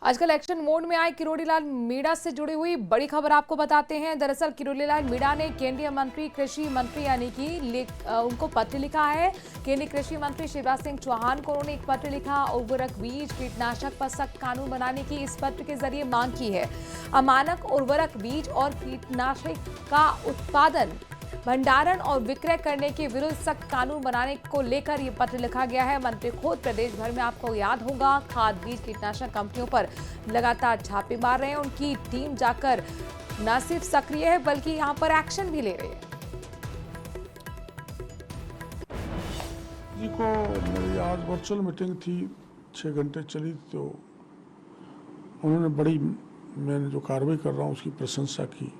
आजकल action mode में आए किरोड़ीलाल मीणा से जुड़ी हुई बड़ी खबर आपको बताते हैं। दरअसल किरोड़ीलाल मीणा ने केंद्रीय मंत्री कृषि मंत्री यानी कि उनको पत्र लिखा है। केंद्रीय कृषि मंत्री शिवराज सिंह चौहान को उन्होंने एक पत्र लिखा। उर्वरक, बीज, कीटनाशक पर सख्त कानून बनाने की इस पत्र के जरिए मांग की है। अमानक उर्वरक, बीज और कीटनाशक का उत्पादन, भंडारण और विक्रय करने के विरुद्ध सख्त कानून बनाने को लेकर यह पत्र लिखा गया है। मंत्री खुद प्रदेश भर में, आपको याद होगा, खाद, बीज, कीटनाशक कंपनियों पर लगातार छापे मार रहे हैं। उनकी टीम जाकर न सिर्फ सक्रिय है बल्कि यहां पर एक्शन भी ले रही है। जी को मेरी आज वर्चुअल मीटिंग थी, 6 घंटे चली, तो उन्होंने बड़ी, मैंने जो कार्रवाई कर रहा हूँ उसकी प्रशंसा की।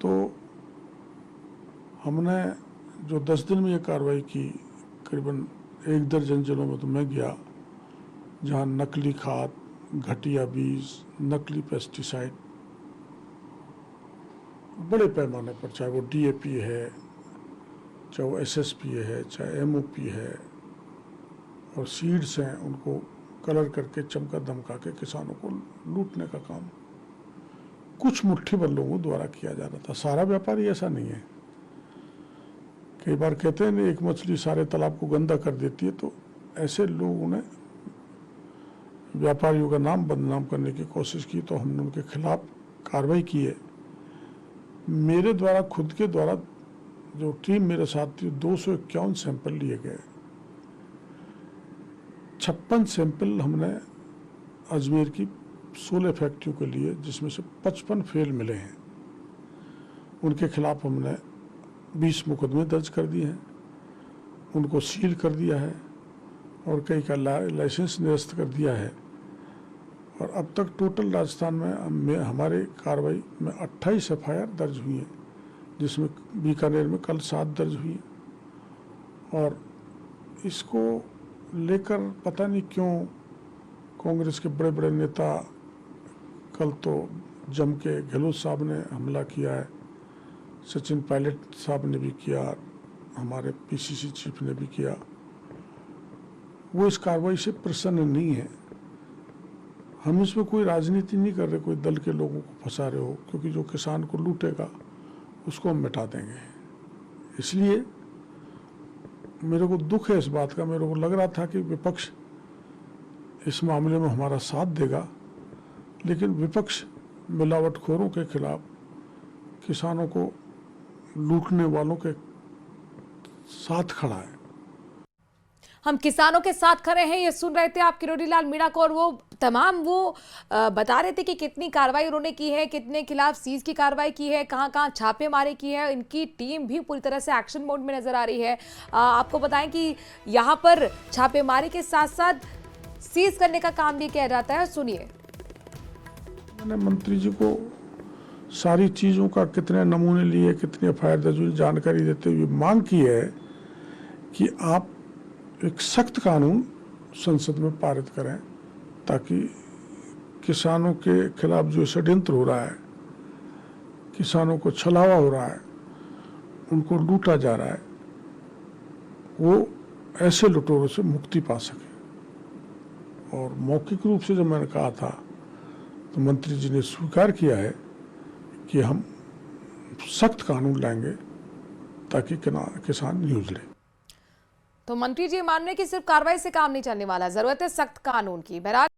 तो हमने जो 10 दिन में ये कार्रवाई की, करीबन 1 दर्जन जिलों में तो मैं गया जहाँ नकली खाद, घटिया बीज, नकली पेस्टिसाइड बड़े पैमाने पर, चाहे वो डीएपी है, चाहे वो एसएसपी है, चाहे एमओपी है, और सीड्स हैं, उनको कलर करके चमका धमका के किसानों को लूटने का काम कुछ मुट्ठी भर लोगों द्वारा किया जा रहा था। सारा व्यापारी ऐसा नहीं है। कई बार कहते हैं एक मछली सारे तालाब को गंदा कर देती है, तो ऐसे लोगों ने व्यापारियों का नाम बदनाम करने की कोशिश की, तो हमने उनके खिलाफ कार्रवाई की है। मेरे द्वारा, खुद के द्वारा, जो टीम मेरे साथ थी, 251 सैंपल लिए गए। 56 सैंपल हमने अजमेर की 16 फैक्ट्रियों के लिए, जिसमें से 55 फेल मिले हैं। उनके खिलाफ हमने 20 मुकदमे दर्ज कर दिए हैं, उनको सील कर दिया है और कई का लाइसेंस निरस्त कर दिया है। और अब तक टोटल राजस्थान में हमारे कार्रवाई में 28 एफआईआर दर्ज हुई हैं, जिसमें बीकानेर में कल 7 दर्ज हुई हैं। और इसको लेकर पता नहीं क्यों कांग्रेस के बड़े बड़े नेता, कल तो जम के गहलोत साहब ने हमला किया है, सचिन पायलट साहब ने भी किया, हमारे पीसीसी चीफ ने भी किया, वो इस कार्रवाई से प्रसन्न नहीं है। हम इसमें कोई राजनीति नहीं कर रहे, कोई दल के लोगों को फंसा रहे हो, क्योंकि जो किसान को लूटेगा उसको हम मिटा देंगे। इसलिए मेरे को दुख है इस बात का। मेरे को लग रहा था कि विपक्ष इस मामले में हमारा साथ देगा, लेकिन विपक्ष मिलावटखोरों के खिलाफ, किसानों को लूटने वालों के साथ खड़ा है। हम किसानों के साथ खड़े हैं, ये सुन रहे थे आप किरोड़ीलाल मीणा को। और वो तमाम बता रहे थे कि कितनी कार्रवाई उन्होंने की है, कितने खिलाफ सीज की कार्रवाई की है, कहां कहां छापेमारी की है। इनकी टीम भी पूरी तरह से एक्शन मोड में नजर आ रही है। आपको बताएं कि यहां पर छापेमारी के साथ साथ सीज करने का काम भी किया जाता है। सुनिए। मैंने मंत्री जी को सारी चीज़ों का, कितने नमूने लिए, कितने एफआईआर दर्ज हुई, जानकारी देते हुए मांग की है कि आप एक सख्त कानून संसद में पारित करें, ताकि किसानों के खिलाफ जो षड्यंत्र हो रहा है, किसानों को छलावा हो रहा है, उनको लूटा जा रहा है, वो ऐसे लुटेरों से मुक्ति पा सके। और मौखिक रूप से जब मैंने कहा था, तो मंत्री जी ने स्वीकार किया है कि हम सख्त कानून लाएंगे ताकि किसान नहीं उजड़े। तो मंत्री जी मान रहे हैं कि सिर्फ कार्रवाई से काम नहीं चलने वाला, जरूरत है सख्त कानून की। बहरहाल